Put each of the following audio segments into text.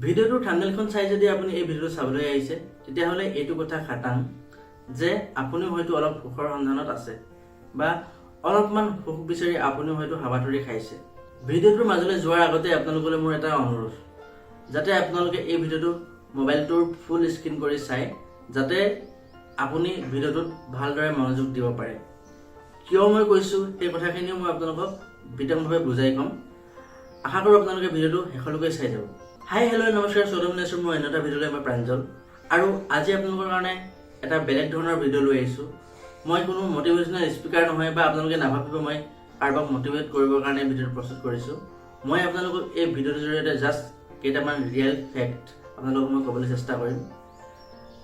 ভিডিওটোৰ থাম্বনেইলখন চাই যদি আপুনি এই ভিডিওটো চাবলৈ আহিছে তেতিয়াহ'লে এইটো কথা খাটাং যে আপুনি হয়তো অলপ সুখৰ সন্ধানত আছে বা অলপমান সুখ বিচাৰি আপুনি হয়তো হাবাথুৰি খাইছে। ভিডিওটোৰ মাজলৈ যোৱাৰ আগতে আপোনালোকলৈ মোৰ এটা অনুৰোধ, যাতে আপোনালোকে এই ভিডিওটো মোবাইলটোৰ ফুল স্ক্ৰীন কৰি চাই যাতে আপুনি ভিডিওটোত ভালদৰে মনোযোগ দিব পাৰে। কিয় মই কৈছোঁ সেই কথাখিনিও মই আপোনালোকক বিতংভাৱে বুজাই ক'ম। আশা কৰোঁ আপোনালোকে ভিডিওটো শেষলৈকে চাই যাব। হাই হেল্ল' নমস্কাৰ, স্বাগতম মই অন্য এটা ভিডিঅ'লৈ। মই প্ৰাঞ্জল আৰু আজি আপোনালোকৰ কাৰণে এটা বেলেগ ধৰণৰ ভিডিঅ' লৈ আহিছোঁ। মই কোনো মটিভেশ্যনেল স্পীকাৰ নহয় বা আপোনালোকে নাভাবিব মই কাৰোবাক মটিভেট কৰিবৰ কাৰণে ভিডিঅ'টো প্ৰস্তুত কৰিছোঁ। মই আপোনালোকক এই ভিডিঅ'টোৰ জৰিয়তে জাষ্ট কেইটামান ৰিয়েল ফেক্ট আপোনালোকক মই ক'বলৈ চেষ্টা কৰিম।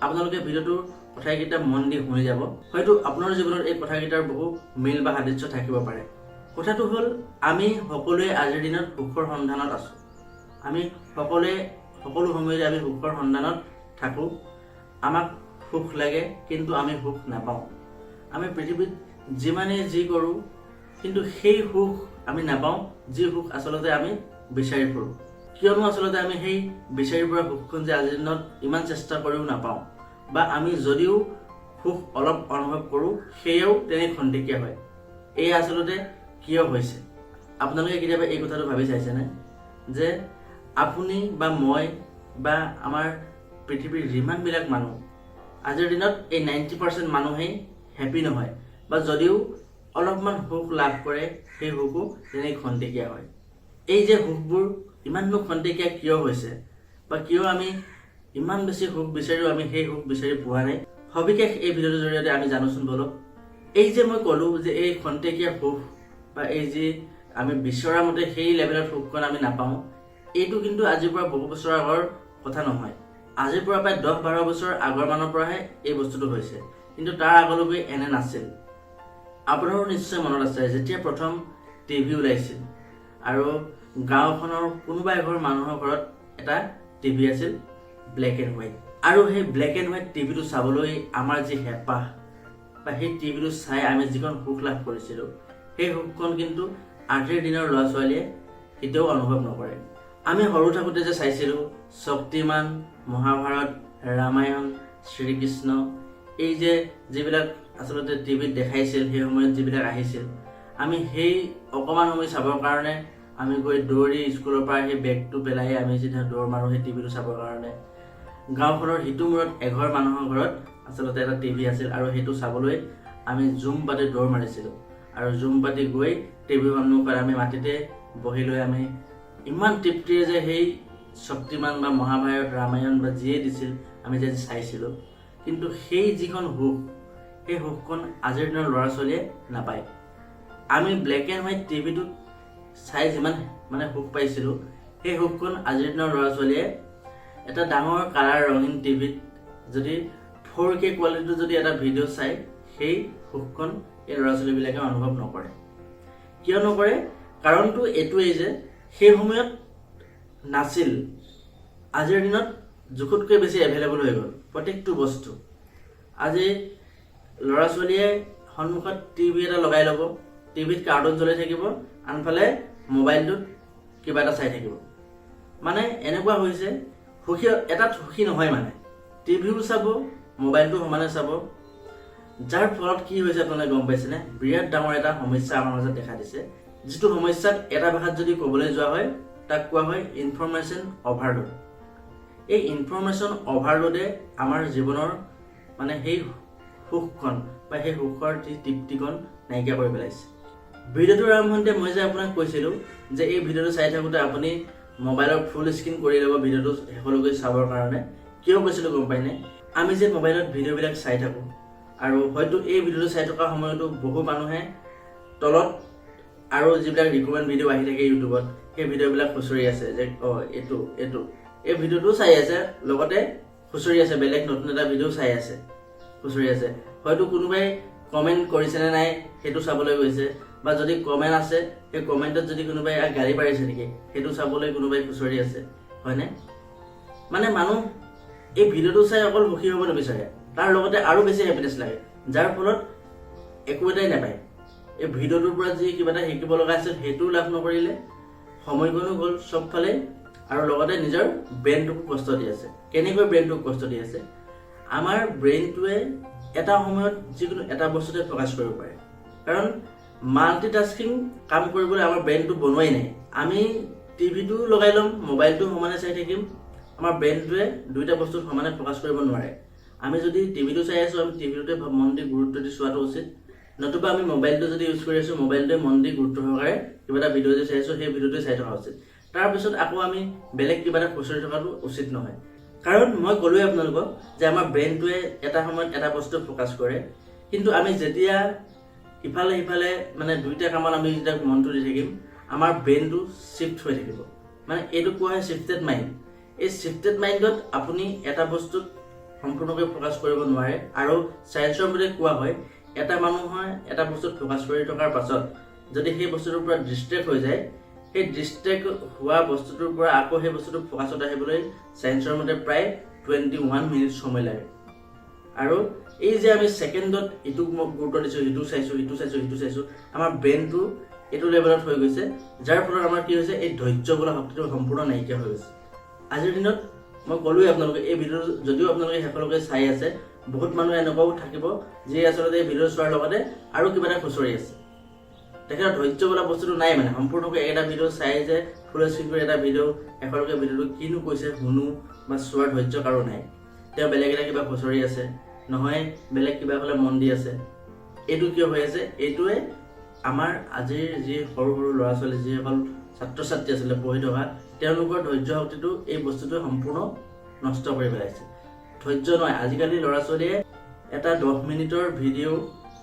আপোনালোকে ভিডিঅ'টোৰ কথাকেইটা মন দি শুনি যাব। হয়তো আপোনাৰ জীৱনত এই কথাকেইটাৰ বহু মিল বা সাদৃশ্য থাকিব পাৰে। কথাটো হ'ল, আমি সকলোৱে আজিৰ দিনত সুখৰ সন্ধানত আছোঁ। আমি সকলোৱে সকলো সময়তে আমি সুখৰ সন্ধানত থাকোঁ। আমাক সুখ লাগে কিন্তু আমি সুখ নাপাওঁ। আমি পৃথিৱীত যিমানেই যি কৰোঁ কিন্তু সেই সুখ আমি নাপাওঁ যি সুখ আচলতে আমি বিচাৰি ফুৰোঁ। কিয়নো আচলতে আমি সেই বিচাৰি ফুৰা সুখখন যে আজিৰ দিনত ইমান চেষ্টা কৰিও নাপাওঁ বা আমি যদিও সুখ অলপ অনুভৱ কৰোঁ সেয়াও তেনে খন্তেকীয়া হয়। এই আচলতে কিয় হৈছে? আপোনালোকে কেতিয়াবা এই কথাটো ভাবি চাইছেনে যে আপুনি বা মই বা আমাৰ পৃথিৱীৰ যিমানবিলাক মানুহ আজিৰ দিনত এই 90% মানুহেই হেপী নহয় বা যদিও অলপমান সুখ লাভ কৰে সেই সুখো তেনেই খন্তেকীয়া হয়। এই যে সুখবোৰ ইমাননো খন্তেকীয়া কিয় হৈছে বা কিয় আমি ইমান বেছি সুখ বিচাৰিও আমি সেই সুখ বিচাৰি পোৱা নাই, সবিশেষ এই ভিডিঅ'টোৰ জৰিয়তে আমি জানোচোন বলক। এই যে মই ক'লোঁ যে এই খন্তেকীয়া সুখ বা এই যে আমি বিচৰা মতে সেই লেভেলৰ সুখখন আমি নাপাওঁ, এইটো কিন্তু আজিৰ পৰা বহু বছৰ আগৰ কথা নহয়। আজিৰ পৰা প্ৰায় 10-12 বছৰ আগৰ মানৰ পৰাহে এই বস্তুটো হৈছে, কিন্তু তাৰ আগলৈকে এনে নাছিল। আপোনাৰো নিশ্চয় মনত আছে যেতিয়া প্ৰথম টিভি ওলাইছিল আৰু গাঁওখনৰ কোনোবা এঘৰ মানুহৰ ঘৰত এটা টিভি আছিল ব্লেক এণ্ড হোৱাইট, আৰু সেই ব্লেক এণ্ড হোৱাইট টিভিটো চাবলৈ আমাৰ যি হেঁপাহ বা সেই টিভিটো চাই আমি যিখন সুখ লাভ কৰিছিলোঁ সেই সুখখন কিন্তু আজিৰ দিনৰ ল'ৰা ছোৱালীয়ে কেতিয়াও অনুভৱ নকৰে। আমি সৰু থাকোঁতে যে চাইছিলোঁ শক্তিমান, মহাভাৰত, ৰামায়ণ, শ্ৰীকৃষ্ণ, এই যে যিবিলাক আচলতে টিভিত দেখাইছিল সেই সময়ত যিবিলাক আহিছিল, আমি সেই অকণমান সময় চাবৰ কাৰণে আমি গৈ দৌৰি স্কুলৰ পৰা সেই বেগটো পেলাই আমি যেতিয়া দৌৰ মাৰোঁ সেই টিভিটো চাবৰ কাৰণে। গাঁওখনৰ সিটো মূৰত এঘৰ মানুহৰ ঘৰত আচলতে এটা টিভি আছিল আৰু সেইটো চাবলৈ আমি জুম পাতি দৌৰ মাৰিছিলোঁ আৰু জুম পাতি গৈ টিভিৰ সন্মুখত আমি মাটিতে বহি লৈ আমি ইমান তৃপ্তিৰে যে সেই শক্তিমান বা মহাভাৰত, ৰামায়ণ বা যিয়ে দিছিল আমি যে চাইছিলোঁ, কিন্তু সেই যিখন সুখ সেই সুখখন আজিৰ দিনৰ ল'ৰা ছোৱালীয়ে নাপায়। আমি ব্লেক এণ্ড হোৱাইট টিভিটোত চাই যিমান সুখ পাইছিলোঁ সেই সুখখন আজিৰ দিনৰ ল'ৰা ছোৱালীয়ে এটা ডাঙৰ কালাৰ ৰঙীন টিভিত যদি 4K কোৱালিটিটো যদি এটা ভিডিঅ' চাই সেই সুখখন এই ল'ৰা ছোৱালীবিলাকে অনুভৱ নকৰে। কিয় নকৰে? কাৰণটো এইটোৱেই যে সেই সময়ত নাছিল। আজিৰ দিনত জোখতকৈ বেছি এভেইলেবল হৈ গ'ল প্ৰত্যেকটো বস্তু। আজি ল'ৰা ছোৱালীয়ে সন্মুখত টিভি এটা লগাই ল'ব, টিভিত কাৰ্টুন চলি থাকিব, আনফালে মোবাইলটোত কিবা এটা চাই থাকিব। মানে এনেকুৱা হৈছে সুখী এটাত সুখী নহয়, মানে টিভিও চাব মোবাইলটো সমানে চাব, যাৰ ফলত কি হৈছে আপোনালোকে গম পাইছেনে? বিৰাট ডাঙৰ এটা সমস্যা আমাৰ মাজত দেখা দিছে, যিটো সমস্যাত এটা ভাষাত যদি ক'বলৈ যোৱা হয় তাক কোৱা হয় ইনফৰমেশ্যন অভাৰলোড। এই ইনফৰমেশ্যন অভাৰলোডে আমাৰ জীৱনৰ সেই সুখখন বা সেই সুখৰ যি তৃপ্তিকণ নাইকিয়া কৰি পেলাইছে। ভিডিঅ'টোৰ আৰম্ভণিতে মই যে আপোনাক কৈছিলোঁ যে এই ভিডিঅ'টো চাই থাকোঁতে আপুনি মোবাইলৰ ফুল স্ক্ৰীন কৰি ল'ব ভিডিঅ'টো শেষলৈকে চাবৰ কাৰণে। কিয় কৈছিলোঁ গম পায়নে? আমি যে মোবাইলত ভিডিঅ'বিলাক চাই থাকোঁ আৰু হয়তো এই ভিডিঅ'টো চাই থকা সময়তো বহু মানুহে তলত আৰু যিবিলাক ৰিকমেণ্ড ভিডিঅ' আহি থাকে ইউটিউবত সেই ভিডিঅ'বিলাক খুচৰি আছে যে এইটো এই ভিডিঅ'টো চাই আছে, লগতে খুচৰি আছে বেলেগ নতুন এটা ভিডিঅ' চাই আছে, খুচৰি আছে। হয়তো কোনোবাই কমেণ্ট কৰিছেনে নাই সেইটো চাবলৈ গৈছে, বা যদি কমেণ্ট আছে সেই কমেণ্টত যদি কোনোবাই গালি পাৰিছে নেকি সেইটো চাবলৈ কোনোবাই খুচৰি আছে, হয়নে? মানে মানুহ এই ভিডিঅ'টো চাই অকল সুখী হ'ব নিবিচাৰে, তাৰ লগতে আৰু বেছি হেপিনেছ লাগে, যাৰ ফলত একো এটাই নাপায়। এই ভিডিঅ'টোৰ পৰা যি কিবা এটা শিকিব লগা আছিল সেইটোও লাভ নকৰিলে, সময়কণো গ'ল, চবফালে আৰু লগতে নিজৰ ব্ৰেইনটোক কষ্ট দি আছে। কেনেকৈ ব্ৰেইনটোক কষ্ট দি আছে? আমাৰ ব্ৰেইনটোৱে এটা সময়ত যিকোনো এটা বস্তুতে ফ'কাছ কৰিব পাৰে, কাৰণ মাল্টিটাস্কিং কাম কৰিবলৈ আমাৰ ব্ৰেইনটো বনোৱাই নাই। আমি টিভিটো লগাই ল'ম, মোবাইলটো সমানে চাই থাকিম, আমাৰ ব্ৰেইনটোৱে দুইটা বস্তুত সমানে ফ'কাছ কৰিব নোৱাৰে। আমি যদি টিভিটো চাই আছোঁ, আমি টিভিটোতে মন দি গুৰুত্ব দি চোৱাটো উচিত, নতুবা আমি মোবাইলটো যদি ইউজ কৰি আছোঁ, মোবাইলটোৱে মন দি গুৰুত্ব সহকাৰে কিবা এটা ভিডিঅ' যে চাই আছোঁ, সেই ভিডিঅ'টোৱে চাই থকা উচিত। তাৰপিছত আকৌ আমি বেলেগ কিবা এটা খুচৰি থকাটো উচিত নহয়, কাৰণ মই ক'লোৱে আপোনালোকক যে আমাৰ ব্ৰেইনটোৱে এটা সময়ত এটা বস্তু ফ'কাছ কৰে, কিন্তু আমি যেতিয়া ইফালে সিফালে মানে দুইটা কামত আমি যেতিয়া মনটো দি থাকিম, আমাৰ ব্ৰেইনটো শ্বিফ্ট হৈ থাকিব। মানে এইটো কোৱা হয় শ্বিফ্টেড মাইণ্ড। এই শ্বিফ্টেড মাইণ্ডত আপুনি এটা বস্তুত সম্পূৰ্ণকৈ ফ'কাছ কৰিব নোৱাৰে, আৰু চায়েন্সৰ মতে কোৱা হয় এটা মানুহৰ এটা বস্তুত ফ'কাছ কৰি থকাৰ পাছত যদি সেই বস্তুটোৰ পৰা ডিষ্ট্ৰেক্ট হৈ যায়, সেই ডিষ্ট্ৰেক্ট হোৱা বস্তুটোৰ পৰা আকৌ সেই বস্তুটো ফ'কাছত আহিবলৈ চায়েন্সৰ মতে প্ৰায় 21 মিনিট সময় লাগে। আৰু এই যে আমি ছেকেণ্ডত ইটোক মই গুৰুত্ব দিছোঁ, ইটো চাইছোঁ, আমাৰ ব্ৰেইনটো এইটো লেভেলত হৈ গৈছে, যাৰ ফলত আমাৰ কি হৈছে, এই ধৈৰ্য বোলা শক্তিটো সম্পূৰ্ণ নাইকিয়া হৈ গৈছে। আজিৰ দিনত মই ক'লোৱে আপোনালোকে, এই ভিডিঅ'টো যদিও আপোনালোকে শেষলৈকে চাই আছে, বহুত মানুহ এনেকুৱাও থাকিব যিয়ে আচলতে এই ভিডিঅ' চোৱাৰ লগতে আৰু কিবা এটা খুচৰি আছে। তেখেতৰ ধৈৰ্য বোলা বস্তুটো নাই, মানে সম্পূৰ্ণকৈ এটা ভিডিঅ' চাই যে ফুল স্ক্ৰীণ কৰি এটা ভিডিঅ' শেষলৈকে ভিডিঅ'টো কিনো কৈছে শুনো বা চোৱাৰ ধৈৰ্য কাৰো নাই। তেওঁ বেলেগ এটা কিবা খুচৰি আছে, নহয় বেলেগ কিবা ফালে মন দি আছে। এইটো কিয় হৈ আছে? এইটোৱে আমাৰ আজিৰ যি সৰু সৰু ল'ৰা ছোৱালী, যিসকল ছাত্ৰ ছাত্ৰী আছিলে পঢ়ি থকা, তেওঁলোকৰ ধৈৰ্য শক্তিটো এই বস্তুটোৱে সম্পূৰ্ণ নষ্ট কৰি পেলাইছে। ধৈৰ্য নহয়, আজিকালি ল'ৰা ছোৱালীয়ে এটা 10 মিনিটৰ ভিডিঅ'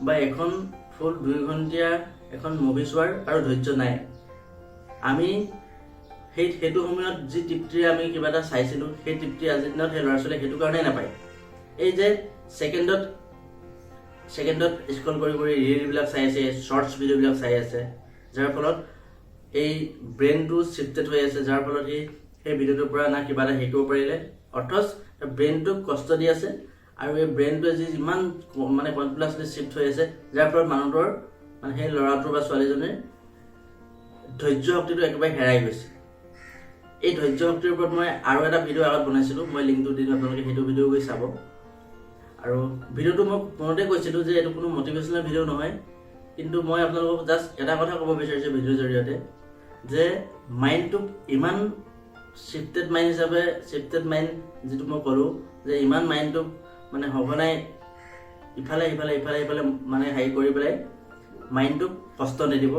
বা এখন ফুল 2 ঘণ্টীয়া এখন মুভি চোৱাৰ আৰু ধৈৰ্য নাই। আমি সেইটো সময়ত যি তৃপ্তিৰে আমি কিবা এটা চাইছিলোঁ, সেই তৃপ্তি আজিৰ দিনত সেই ল'ৰা ছোৱালীয়ে সেইটো কাৰণেই নাপায়। এই যে ছেকেণ্ডত স্ক্ৰল কৰি কৰি ৰিলবিলাক চাই আছে, শ্বৰ্টছ ভিডিঅ'বিলাক চাই আছে, যাৰ ফলত এই ব্ৰেইনটো শ্বিফ্টেড হৈ আছে, যাৰ ফলত সেই ভিডিঅ'টোৰ পৰা না কিবা এটা শিকিব পাৰিলে, অথচ ব্ৰেইনটোক কষ্ট দি আছে। আৰু এই ব্ৰেইনটোৱে যিমান মানে কণ্টিনিউৱাছলি শ্বিফ্ট হৈ আছে, যাৰ ফলত মানুহটোৰ মানে সেই ল'ৰাটোৰ বা ছোৱালীজনীৰ ধৈৰ্য শক্তিটো একেবাৰে হেৰাই গৈছে। এই ধৈৰ্য শক্তিৰ ওপৰত মই আৰু এটা ভিডিঅ' আগত বনাইছিলোঁ, মই লিংকটো দি দিম, আপোনালোকে সেইটো ভিডিঅ' গৈ চাব। আৰু ভিডিঅ'টো মই ফোনতে কৈছিলোঁ যে এইটো কোনো মটিভেশ্যনেল ভিডিঅ' নহয়, কিন্তু মই আপোনালোকক জাষ্ট এটা কথা ক'ব বিচাৰিছোঁ ভিডিঅ'ৰ জৰিয়তে, যে মাইণ্ডটোক ইমান শ্বিফ্টেড মাইণ্ড হিচাপে, শ্বিফ্টেড মাইণ্ড যিটো মই ক'লোঁ, যে ইমান মাইণ্ডটোক মানে সঘনাই ইফালে সিফালে মানে হেৰি কৰি পেলাই মাইণ্ডটোক কষ্ট নিদিব।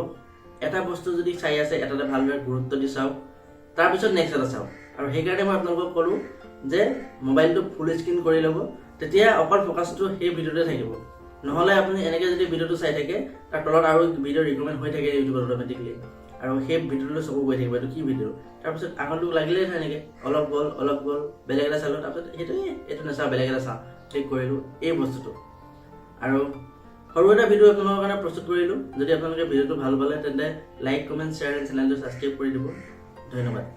এটা বস্তু যদি চাই আছে, এটাতে ভালদৰে গুৰুত্ব দি চাওক, তাৰপিছত নেক্সট এটা চাওক। আৰু সেইকাৰণে মই আপোনালোকক ক'লোঁ যে মোবাইলটো ফুল স্ক্ৰীণ কৰি ল'ব, তেতিয়া অকল ফ'কাছটো সেই ভিডিঅ'তে থাকিব। নহ'লে আপুনি এনেকৈ যদি ভিডিঅ'টো চাই থাকে, তাৰ তলত আৰু ভিডিঅ' ৰিকমেণ্ড হৈ থাকে ইউটিউবত অট'মেটিকলি, আৰু সেই ভিডিঅ'টো চকু গৈ থাকিব, এইটো কি ভিডিঅ'। তাৰপিছত আঙুলটো লাগিলেই এনেকৈ অলপ গ'ল, বেলেগ এটা চালোঁ, তাৰপিছত এইটো নাচাওঁ, বেলেগ এটা চাওঁ, ক্লিক কৰিলোঁ এই বস্তুটো। আৰু সৰু এটা ভিডিঅ' আপোনালোকৰ কাৰণে প্ৰস্তুত কৰিলোঁ। যদি আপোনালোকে ভিডিঅ'টো ভাল পালে, তেন্তে লাইক, কমেণ্ট, শ্বেয়াৰ এণ্ড চেনেলটো ছাবস্ক্ৰাইব কৰি দিব। ধন্যবাদ।